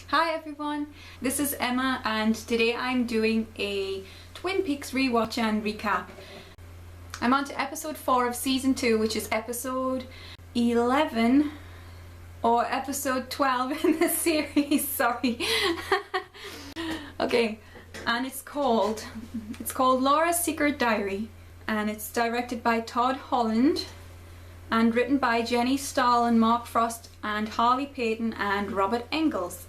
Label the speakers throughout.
Speaker 1: Hi everyone, this is Emma and today I'm doing a Twin Peaks rewatch and recap. I'm on to episode 4 of season 2, which is episode 11 or episode 12 in the series, sorry. Okay, and it's called Laura's Secret Diary, and it's directed by Todd Holland and written by Jenny Stahl and Mark Frost and Harley Payton and Robert Engels.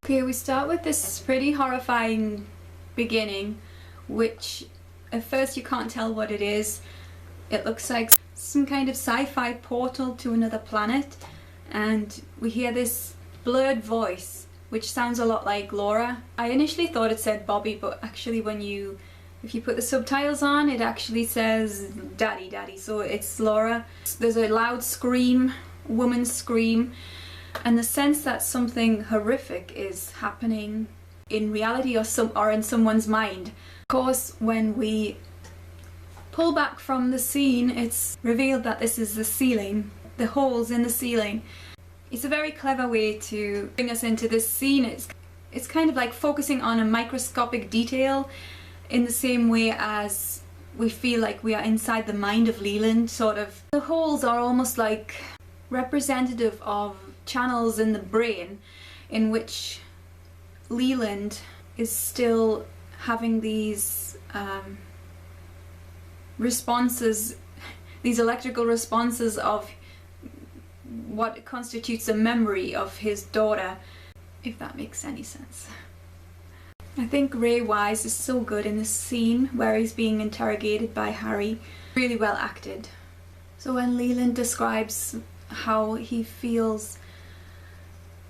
Speaker 1: Okay, we start with this pretty horrifying beginning, which at first you can't tell what it is. It looks like some kind of sci-fi portal to another planet, and we hear this blurred voice which sounds a lot like Laura. I initially thought it said Bobby, but actually if you put the subtitles on, it actually says Daddy, Daddy, so it's Laura. There's a loud scream, woman's scream, and the sense that something horrific is happening in reality or in someone's mind. Of course, when we pull back from the scene, it's revealed that this is the ceiling, the holes in the ceiling. It's a very clever way to bring us into this scene. It's kind of like focusing on a microscopic detail in the same way as we feel like we are inside the mind of Leland, sort of. The holes are almost like representative of channels in the brain in which Leland is still having these responses, these electrical responses of what constitutes a memory of his daughter, if that makes any sense. I think Ray Wise is so good in this scene where he's being interrogated by Harry. Really well acted. So when Leland describes how he feels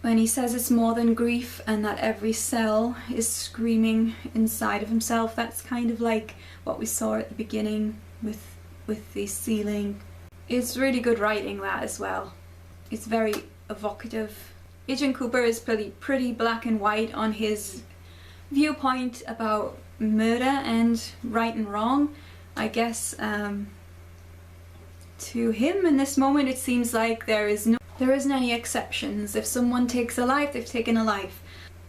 Speaker 1: when he says it's more than grief and that every cell is screaming inside of himself, that's kind of like what we saw at the beginning with the ceiling. It's really good writing, that as well. It's very evocative. Agent Cooper is pretty black and white on his viewpoint about murder and right and wrong. I guess to him in this moment it seems like there isn't any exceptions. If someone takes a life, they've taken a life.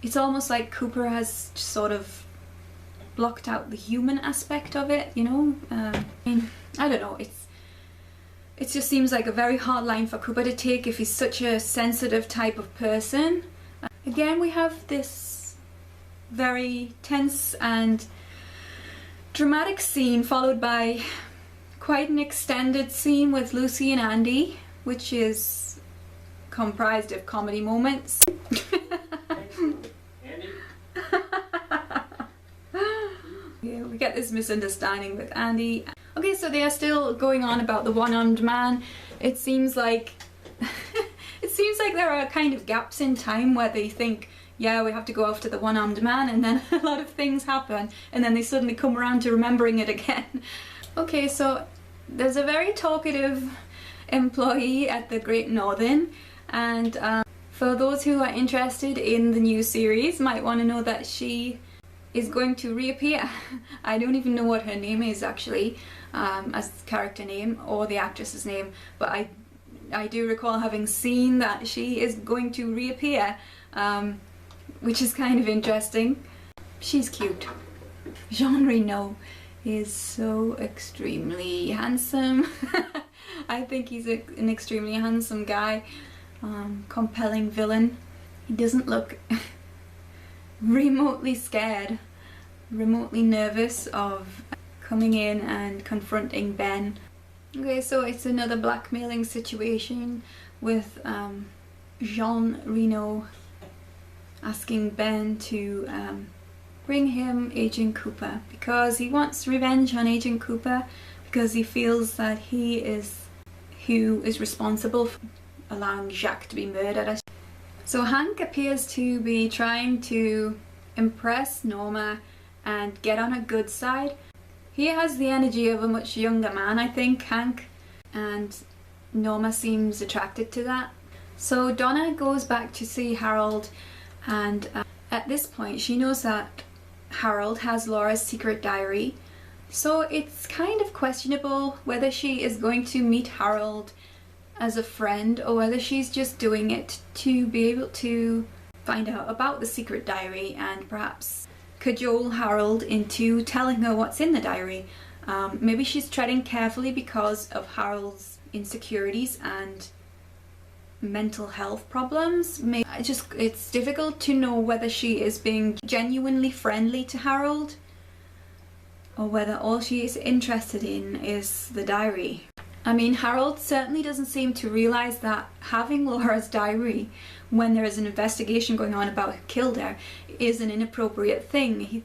Speaker 1: It's almost like Cooper has sort of blocked out the human aspect of it, you know? I mean, I don't know, it just seems like a very hard line for Cooper to take if he's such a sensitive type of person. Again, we have this very tense and dramatic scene followed by quite an extended scene with Lucy and Andy, which is comprised of comedy moments. Yeah, we get this misunderstanding with Andy. Okay, so they are still going on about the one-armed man. It seems like there are kind of gaps in time where they think, yeah, we have to go after the one-armed man, and then a lot of things happen, and then they suddenly come around to remembering it again. Okay, so there's a very talkative employee at the Great Northern, and for those who are interested in the new series might want to know that she is going to reappear. I don't even know what her name is actually, as character name or the actress's name, but I do recall having seen that she is going to reappear, which is kind of interesting. She's cute. Jean Reno is so extremely handsome. I think he's an extremely handsome guy, compelling villain. He doesn't look remotely scared, remotely nervous of coming in and confronting Ben. Okay, so it's another blackmailing situation with Jean Reno asking Ben to bring him Agent Cooper because he wants revenge on Agent Cooper, because he feels that he is who is responsible for allowing Jacques to be murdered. So Hank appears to be trying to impress Norma and get on her good side. He has the energy of a much younger man, I think, Hank, and Norma seems attracted to that. So Donna goes back to see Harold, and at this point she knows that Harold has Laura's secret diary, so it's kind of questionable whether she is going to meet Harold as a friend or whether she's just doing it to be able to find out about the secret diary and perhaps cajole Harold into telling her what's in the diary. Maybe she's treading carefully because of Harold's insecurities and mental health problems. Maybe it's difficult to know whether she is being genuinely friendly to Harold or whether all she is interested in is the diary. I mean, Harold certainly doesn't seem to realise that having Laura's diary when there is an investigation going on about who killed her is an inappropriate thing. He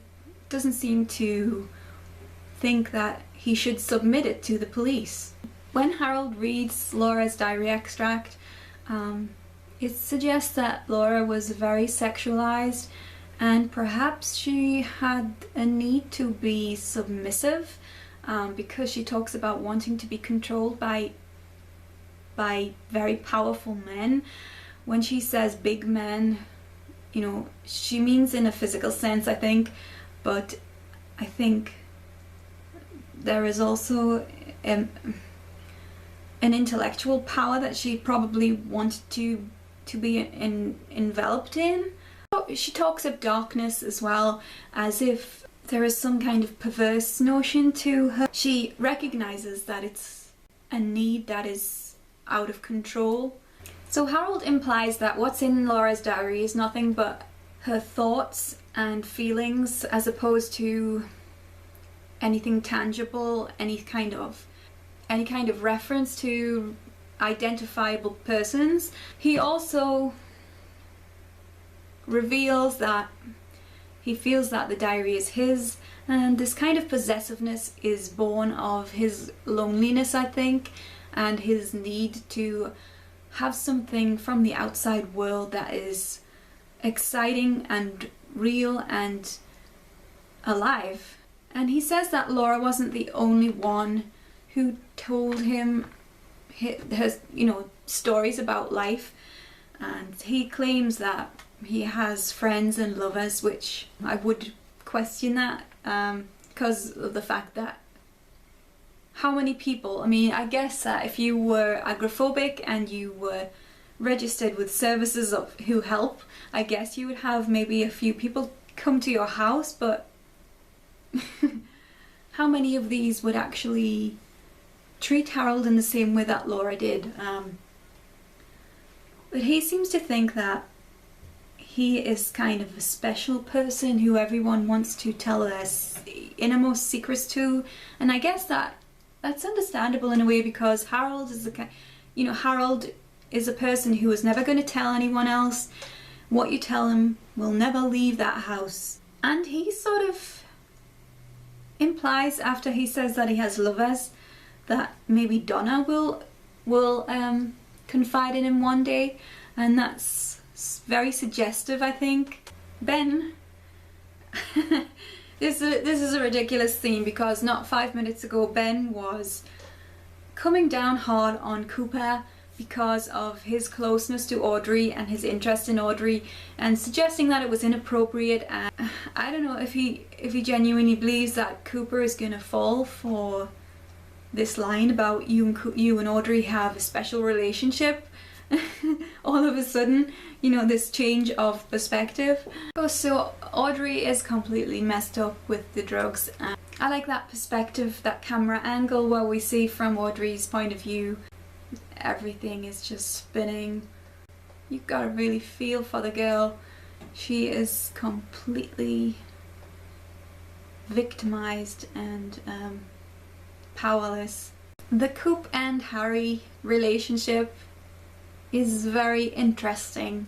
Speaker 1: doesn't seem to think that he should submit it to the police. When Harold reads Laura's diary extract, it suggests that Laura was very sexualized and perhaps she had a need to be submissive, because she talks about wanting to be controlled by very powerful men. When she says big men, you know, she means in a physical sense, I think, but I think there is also an intellectual power that she probably wanted to be enveloped in. She talks of darkness as well, as if there is some kind of perverse notion to her. She recognizes that it's a need that is out of control. So Harold implies that what's in Laura's diary is nothing but her thoughts and feelings, as opposed to anything tangible, any kind of reference to identifiable persons. He also reveals that he feels that the diary is his, and this kind of possessiveness is born of his loneliness, I think, and his need to have something from the outside world that is exciting and real and alive. And he says that Laura wasn't the only one who told him her, stories about life, and he claims that he has friends and lovers, which I would question that, because of the fact that how many people, I mean, I guess that if you were agoraphobic and you were registered with services who help, I guess you would have maybe a few people come to your house, but how many of these would actually treat Harold in the same way that Laura did? But he seems to think that he is kind of a special person who everyone wants to tell their innermost secrets to, and I guess that's understandable in a way, because Harold is Harold is a person who is never going to tell anyone else. What you tell him will never leave that house. And he sort of implies, after he says that he has lovers, that maybe Donna will confide in him one day, and that's very suggestive, I think. Ben, this is a ridiculous theme, because not 5 minutes ago Ben was coming down hard on Cooper because of his closeness to Audrey and his interest in Audrey, and suggesting that it was inappropriate. And I don't know if he genuinely believes that Cooper is gonna fall for this line about you and Audrey have a special relationship. All of a sudden, this change of perspective. So Audrey is completely messed up with the drugs, and I like that perspective, that camera angle where we see from Audrey's point of view. Everything is just spinning. You've got to really feel for the girl. She is completely victimized and powerless. The Coop and Harry relationship is very interesting.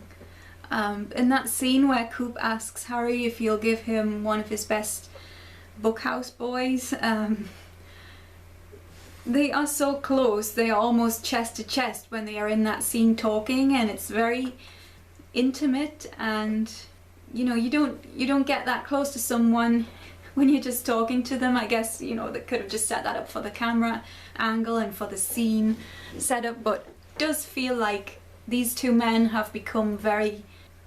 Speaker 1: In that scene where Coop asks Harry if he'll give him one of his best bookhouse boys, they are so close, they are almost chest to chest when they are in that scene talking, and it's very intimate, and you don't get that close to someone when you're just talking to them. I guess they could have just set that up for the camera angle and for the scene setup, but it does feel like these two men have become very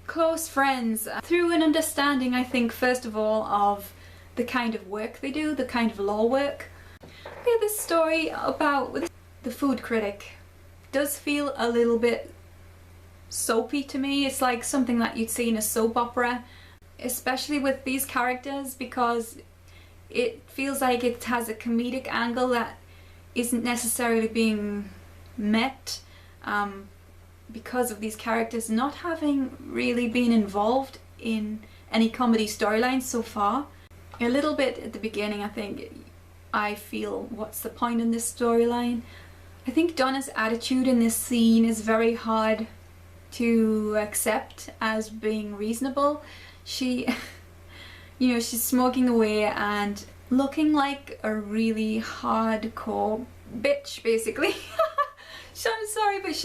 Speaker 1: close friends through an understanding, I think, first of all, of the kind of work they do, the kind of law work. Okay, this story about the Food Critic. does feel a little bit soapy to me. It's like something that you'd see in a soap opera, especially with these characters, because it feels like it has a comedic angle that isn't necessarily being met because of these characters not having really been involved in any comedy storylines so far. A little bit at the beginning, I think I feel, what's the point in this storyline? I think Donna's attitude in this scene is very hard to accept as being reasonable. She, you know, she's smoking away and looking like a really hardcore bitch, basically. So I'm sorry, but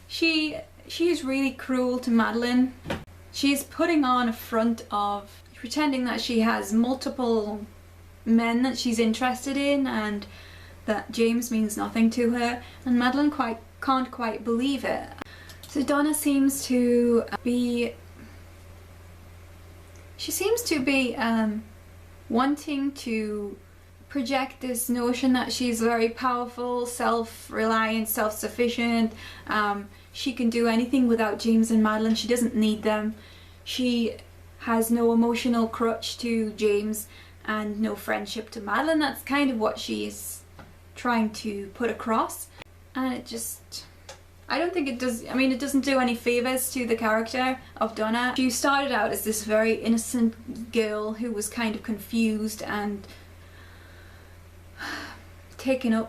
Speaker 1: she is really cruel to Madeline. She's putting on a front of pretending that she has multiple men that she's interested in and that James means nothing to her, and Madeline can't quite believe it. So Donna seems to be wanting to project this notion that she's very powerful, self-reliant, self-sufficient. She can do anything without James and Madeline. She doesn't need them. She has no emotional crutch to James and no friendship to Madeline. That's kind of what she's trying to put across, and it just, I don't think it does. I mean, it doesn't do any favors to the character of Donna. She started out as this very innocent girl who was kind of confused and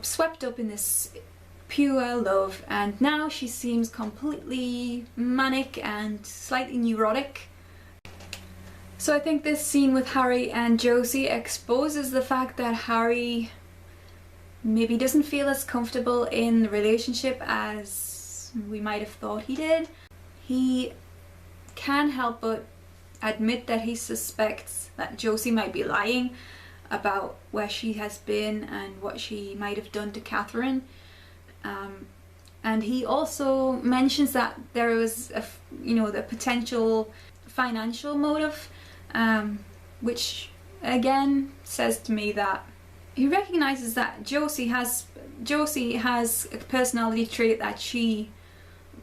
Speaker 1: swept up in this pure love, and now she seems completely manic and slightly neurotic. So I think this scene with Harry and Josie exposes the fact that Harry maybe doesn't feel as comfortable in the relationship as we might have thought he did. He can't help but admit that he suspects that Josie might be lying about where she has been and what she might have done to Catherine. And he also mentions that there was the potential financial motive, which again says to me that he recognizes that Josie has a personality trait that she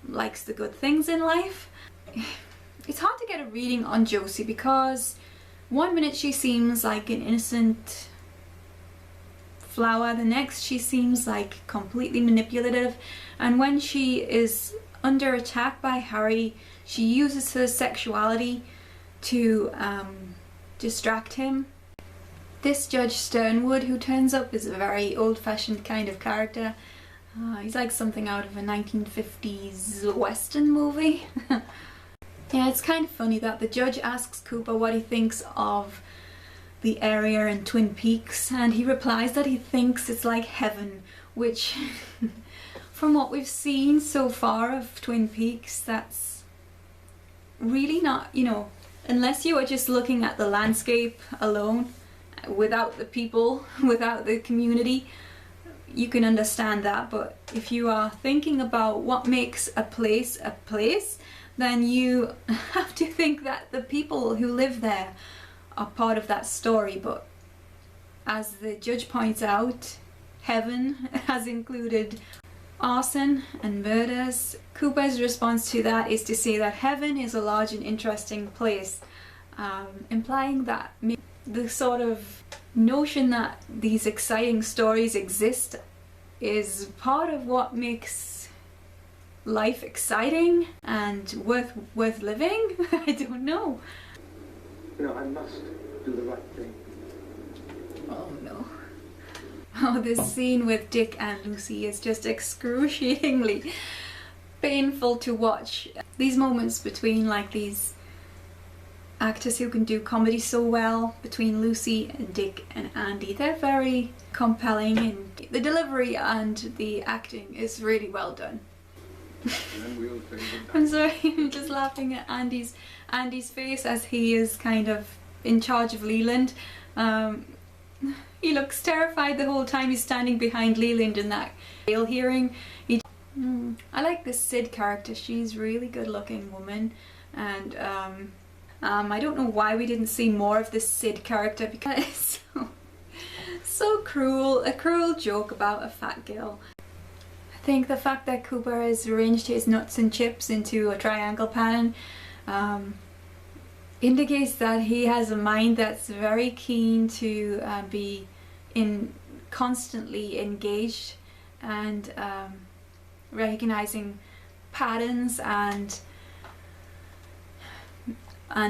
Speaker 1: likes the good things in life. It's hard to get a reading on Josie because one minute she seems like an innocent flower, the next she seems like completely manipulative, and when she is under attack by Harry, she uses her sexuality to distract him. This Judge Sternwood who turns up is a very old-fashioned kind of character. He's like something out of a 1950s Western movie. Yeah, it's kind of funny that the judge asks Cooper what he thinks of the area in Twin Peaks, and he replies that he thinks it's like heaven, which from what we've seen so far of Twin Peaks, that's really not, unless you are just looking at the landscape alone, without the people, without the community, you can understand that. But if you are thinking about what makes a place, then you have to think that the people who live there are part of that story. But as the judge points out, heaven has included arson and murders. Cooper's response to that is to say that heaven is a large and interesting place, implying that the sort of notion that these exciting stories exist is part of what makes life exciting and worth living. I don't know.
Speaker 2: I must do the right thing.
Speaker 1: Oh no. Oh, this scene with Dick and Lucy is just excruciatingly painful to watch. These moments between these actors who can do comedy so well, between Lucy and Dick and Andy, they're very compelling, and the delivery and the acting is really well done. I'm sorry, I'm just laughing at Andy's face as he is kind of in charge of Leland. He looks terrified the whole time he's standing behind Leland in that bail hearing. I like this Sid character. She's a really good looking woman, and I don't know why we didn't see more of this Sid character, because it's so cruel, a cruel joke about a fat girl. I think the fact that Cooper has arranged his nuts and chips into a triangle pattern indicates that he has a mind that's very keen to be constantly engaged and recognizing patterns and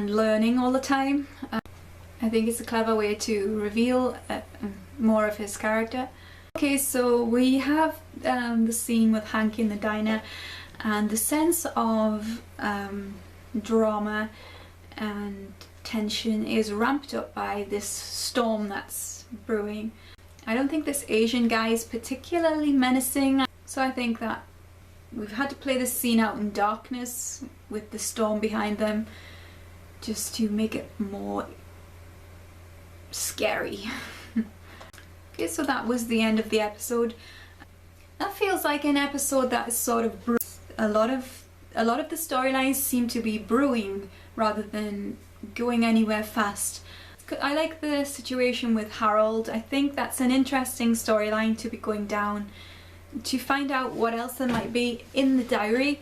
Speaker 1: learning all the time. I think it's a clever way to reveal more of his character. Okay, so we have the scene with Hank in the diner, and the sense of drama and tension is ramped up by this storm that's brewing. I don't think this Asian guy is particularly menacing, so I think that we've had to play this scene out in darkness with the storm behind them just to make it more scary. Okay, so that was the end of the episode. That feels like an episode that is sort of a lot of the storylines seem to be brewing rather than going anywhere fast. I like the situation with Harold. I think that's an interesting storyline to be going down, to find out what else there might be in the diary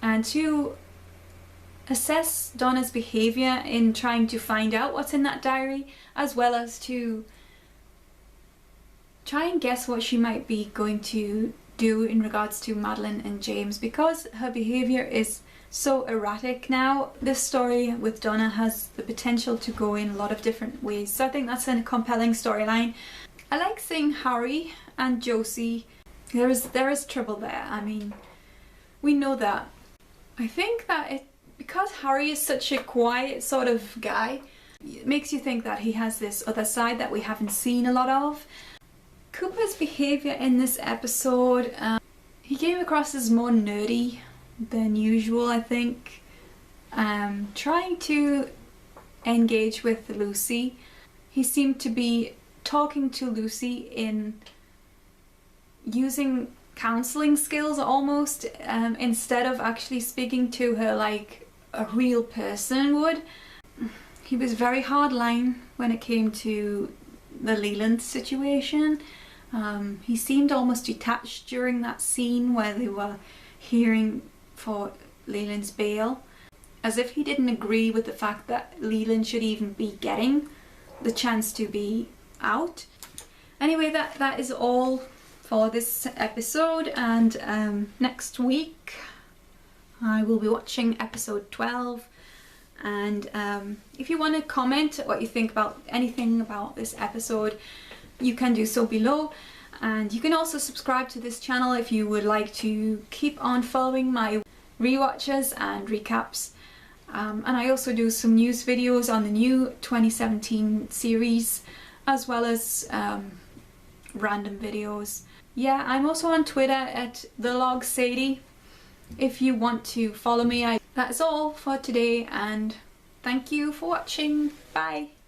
Speaker 1: and to assess Donna's behaviour in trying to find out what's in that diary, as well as to try and guess what she might be going to do in regards to Madeline and James, because her behaviour is so erratic now. This story with Donna has the potential to go in a lot of different ways, so I think that's a compelling storyline. I like seeing Harry and Josie. There is trouble there. I mean, we know that. I think that because Harry is such a quiet sort of guy, it makes you think that he has this other side that we haven't seen a lot of. Cooper's behaviour in this episode, he came across as more nerdy than usual, I think. Trying to engage with Lucy. He seemed to be talking to Lucy in using counselling skills almost, instead of actually speaking to her like a real person would. He was very hardline when it came to the Leland situation. He seemed almost detached during that scene where they were hearing for Leland's bail, as if he didn't agree with the fact that Leland should even be getting the chance to be out. Anyway, that is all for this episode, and next week I will be watching episode 12, and if you want to comment what you think about anything about this episode, you can do so below. And you can also subscribe to this channel if you would like to keep on following my rewatches and recaps. And I also do some news videos on the new 2017 series, as well as random videos. Yeah, I'm also on Twitter at TheLogSadie if you want to follow me. That is all for today, and thank you for watching. Bye!